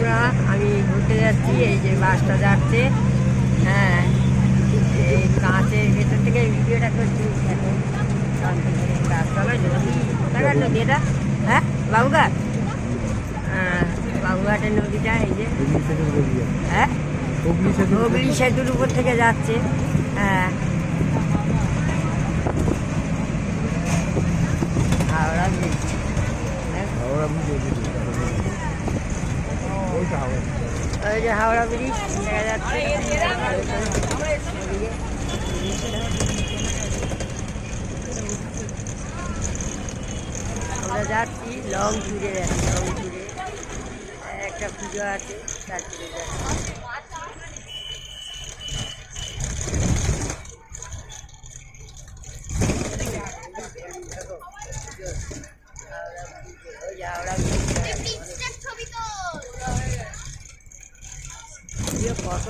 বন্ধুরা, আমি ঘুরতে যাচ্ছি। এই যে বাসটা যাচ্ছে, হ্যাঁ, এই কাঁচের ভেতর থেকে ভিডিওটা করছি। গাছতলায় নদী, কোথাকার নদী এটা? হ্যাঁ, বাবুঘাট। হ্যাঁ, বাবুঘাটের নদীটা এই যে, হ্যাঁ, হুগলি সেতুর উপর থেকে যাচ্ছে। হ্যাঁ, হাওড়া ব্রিজ। ওই যে হাওড়া ব্রিজ দেখা যাচ্ছে। আমরা যাচ্ছি লং ট্যুরে, যাচ্ছি লং ট্যুরে। একটা পুজো আছে, তার ট্যুরে যাচ্ছি। হাওড়া ব্রিজ কত